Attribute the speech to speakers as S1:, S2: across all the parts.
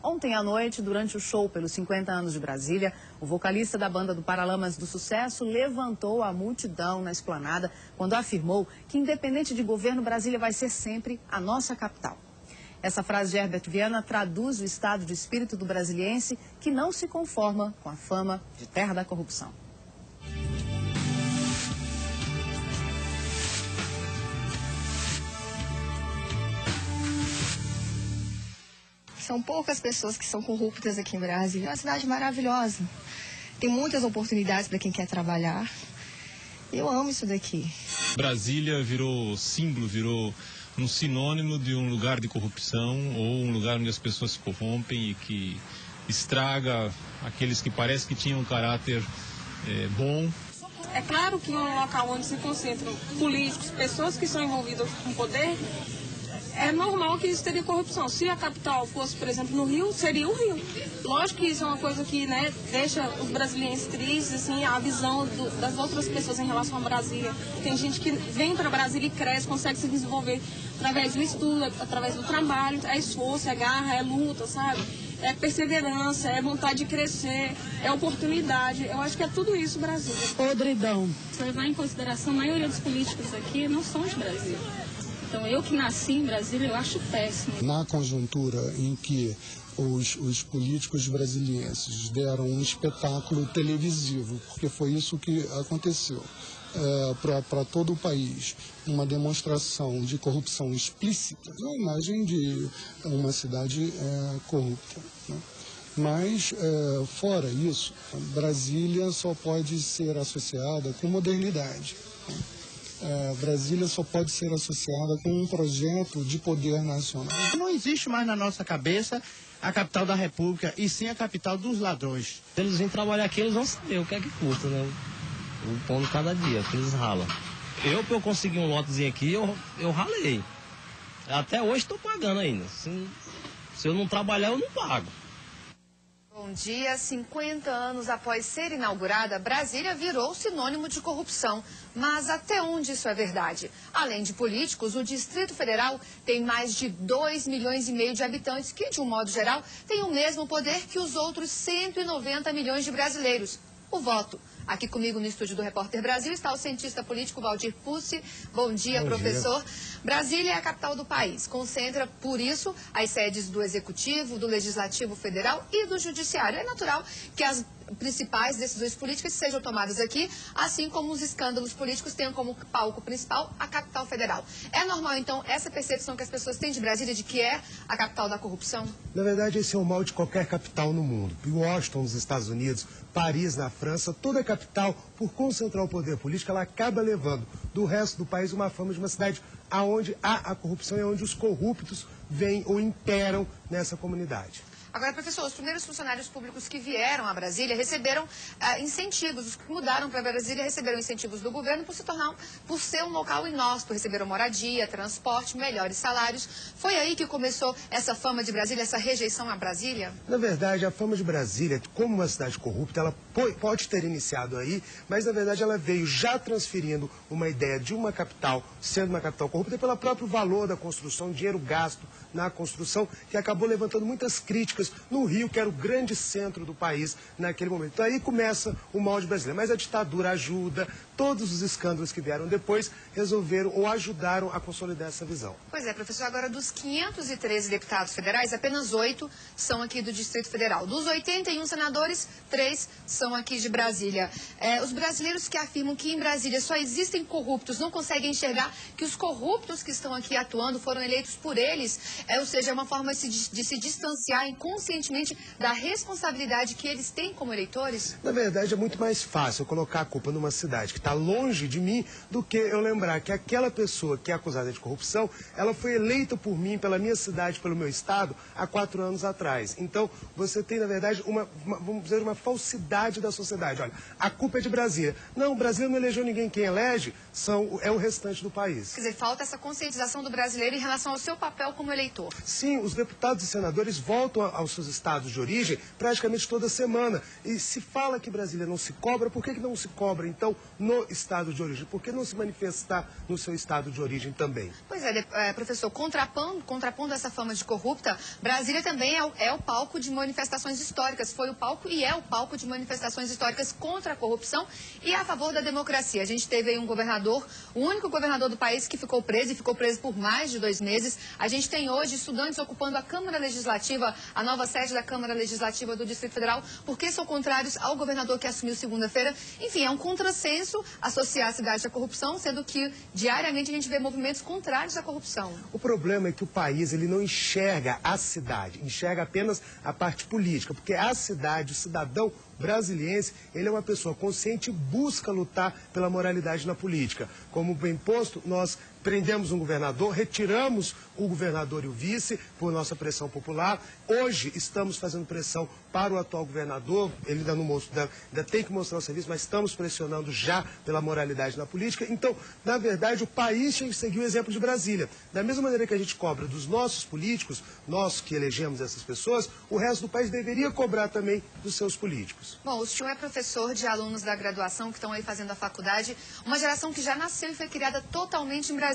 S1: Ontem à noite, durante o show pelos 50 anos de Brasília, o vocalista da banda do Paralamas do Sucesso levantou a multidão na esplanada quando afirmou que, independente de governo, Brasília vai ser sempre a nossa capital. Essa frase de Herbert Viana traduz o estado de espírito do brasiliense que não se conforma com a fama de terra da corrupção.
S2: São poucas pessoas que são corruptas aqui em Brasília. É uma cidade maravilhosa. Tem muitas oportunidades para quem quer trabalhar. Eu amo isso daqui.
S3: Brasília virou símbolo, virou um sinônimo de um lugar de corrupção ou um lugar onde as pessoas se corrompem e que estraga aqueles que parece que tinham um caráter bom.
S4: É claro que um local onde se concentram políticos, pessoas que são envolvidas com poder, é normal que isso teria corrupção. Se a capital fosse, por exemplo, no Rio, seria o Rio. Lógico que isso é uma coisa que, deixa os brasileiros tristes, assim, a visão das outras pessoas em relação a Brasília. Tem gente que vem para Brasília e cresce, consegue se desenvolver através do estudo, através do trabalho. É esforço, é garra, é luta, sabe? É perseverança, é vontade de crescer, é oportunidade. Eu acho que é tudo isso, Brasília.
S1: Podridão.
S5: Se levar em consideração, a maioria dos políticos aqui não são de Brasília. Então, eu que nasci em Brasília, eu acho péssimo.
S6: Na conjuntura em que os políticos brasilienses deram um espetáculo televisivo, porque foi isso que aconteceu, para todo o país, uma demonstração de corrupção explícita, a imagem de uma cidade corrupta, né? Mas, fora isso, Brasília só pode ser associada com modernidade, né? Brasília só pode ser associada com um projeto de poder nacional.
S7: Não existe mais na nossa cabeça a capital da República, e sim a capital dos ladrões.
S8: Se eles vêm trabalhar aqui, eles vão saber o que é que custa, né? O pão de cada dia, que eles ralam. Pra eu conseguir um lotezinho aqui, eu ralei. Até hoje estou pagando ainda. Se eu não trabalhar, eu não pago.
S9: Bom dia. 50 anos após ser inaugurada, Brasília virou sinônimo de corrupção. Mas até onde isso é verdade? Além de políticos, o Distrito Federal tem mais de 2,5 milhões de habitantes que, de um modo geral, têm o mesmo poder que os outros 190 milhões de brasileiros: o voto. Aqui comigo no estúdio do Repórter Brasil está o cientista político Valdir Pucci. Bom dia, professor. Brasília é a capital do país. Concentra, por isso, as sedes do Executivo, do Legislativo Federal e do Judiciário. É natural que as principais decisões políticas sejam tomadas aqui, assim como os escândalos políticos tenham como palco principal a capital federal. É normal, então, essa percepção que as pessoas têm de Brasília de que é a capital da corrupção?
S10: Na verdade, esse é o mal de qualquer capital no mundo. Washington, nos Estados Unidos, Paris, na França, toda a capital, por concentrar o poder político, ela acaba levando do resto do país uma fama de uma cidade onde há a corrupção e onde os corruptos vêm ou imperam nessa comunidade.
S9: Agora, professor, os primeiros funcionários públicos que vieram a Brasília receberam incentivos. Os que mudaram para Brasília receberam incentivos do governo por ser um local inóspito. Receberam moradia, transporte, melhores salários. Foi aí que começou essa fama de Brasília, essa rejeição a Brasília?
S10: Na verdade, a fama de Brasília, como uma cidade corrupta, ela pode ter iniciado aí, mas na verdade ela veio já transferindo uma ideia de uma capital, sendo uma capital corrupta, pelo próprio valor da construção, dinheiro gasto na construção, que acabou levantando muitas críticas no Rio, que era o grande centro do país naquele momento. Então aí começa o mal de Brasília. Mas a ditadura ajuda, todos os escândalos que vieram depois resolveram ou ajudaram a consolidar essa visão.
S9: Pois é, professor, agora dos 513 deputados federais, apenas 8 são aqui do Distrito Federal. Dos 81 senadores, 3 são aqui de Brasília. Os brasileiros que afirmam que em Brasília só existem corruptos não conseguem enxergar que os corruptos que estão aqui atuando foram eleitos por eles, ou seja, é uma forma de se distanciar inconscientemente da responsabilidade que eles têm como eleitores?
S10: Na verdade, é muito mais fácil eu colocar a culpa numa cidade que está longe de mim do que eu lembrar que aquela pessoa que é acusada de corrupção, ela foi eleita por mim, pela minha cidade, pelo meu estado, há 4 anos atrás. Então, você tem, na verdade, vamos dizer, uma falsidade da sociedade. Olha, a culpa é de Brasília. Não, Brasília não elegeu ninguém. Quem elege é o restante do país.
S9: Quer dizer, falta essa conscientização do brasileiro em relação ao seu papel como eleitor.
S10: Sim, os deputados e senadores voltam aos seus estados de origem praticamente toda semana. E se fala que Brasília não se cobra, por que não se cobra, então, no estado de origem? Por que não se manifestar no seu estado de origem também?
S9: Pois é, professor, contrapondo essa fama de corrupta, Brasília também é o palco de manifestações históricas. Foi o palco e é o palco de manifestações históricas contra a corrupção e a favor da democracia. A gente teve aí um governador, o único governador do país que ficou preso, e ficou preso por mais de 2 meses. A gente tem hoje estudantes ocupando a Câmara Legislativa, a nova sede da Câmara Legislativa do Distrito Federal, porque são contrários ao governador que assumiu segunda-feira. Enfim, é um contrassenso associar a cidade à corrupção, sendo que diariamente a gente vê movimentos contrários à corrupção.
S10: O problema é que o país ele não enxerga a cidade, enxerga apenas a parte política, porque a cidade, o cidadão brasiliense, ele é uma pessoa consciente e busca lutar pela moralidade na política. Como bem posto, nós prendemos um governador, retiramos o governador e o vice por nossa pressão popular. Hoje estamos fazendo pressão para o atual governador, ele ainda não mostrou, ainda tem que mostrar o serviço, mas estamos pressionando já pela moralidade na política. Então, na verdade, o país tem que seguir o exemplo de Brasília. Da mesma maneira que a gente cobra dos nossos políticos, nós que elegemos essas pessoas, o resto do país deveria cobrar também dos seus políticos.
S9: Bom, o senhor é professor de alunos da graduação que estão aí fazendo a faculdade, uma geração que já nasceu e foi criada totalmente em Brasília.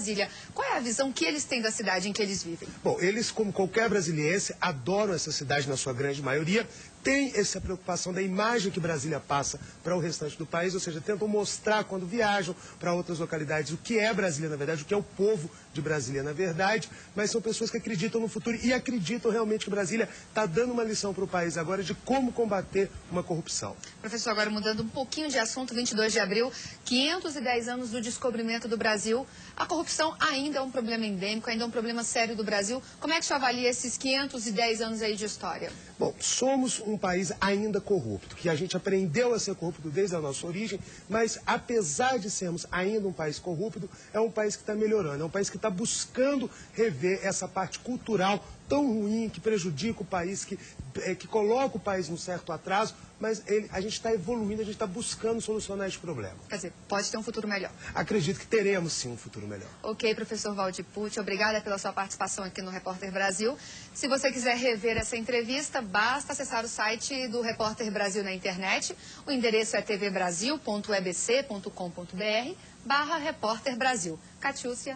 S9: Qual é a visão que eles têm da cidade em que eles vivem?
S10: Bom, eles, como qualquer brasiliense, adoram essa cidade na sua grande maioria, tem essa preocupação da imagem que Brasília passa para o restante do país, ou seja, tentam mostrar quando viajam para outras localidades o que é Brasília, na verdade, o que é o povo de Brasília, na verdade, mas são pessoas que acreditam no futuro e acreditam realmente que Brasília está dando uma lição para o país agora de como combater uma corrupção.
S9: Professor, agora mudando um pouquinho de assunto, 22 de abril, 510 anos do descobrimento do Brasil. A corrupção ainda é um problema endêmico, ainda é um problema sério do Brasil. Como é que o senhor avalia esses 510 anos aí de história?
S10: Bom, somos um país ainda corrupto, que a gente aprendeu a ser corrupto desde a nossa origem, mas apesar de sermos ainda um país corrupto, é um país que está melhorando, é um país que está buscando rever essa parte cultural tão ruim, que prejudica o país, que coloca o país num certo atraso, mas a gente está evoluindo, a gente está buscando solucionar esse problema.
S9: Quer dizer, pode ter um futuro melhor.
S10: Acredito que teremos sim um futuro melhor.
S9: Ok, professor Valdir Pucci, obrigada pela sua participação aqui no Repórter Brasil. Se você quiser rever essa entrevista, basta acessar o site do Repórter Brasil na internet. O endereço é tvbrasil.ebc.com.br/Repórter Brasil. Catiúcia.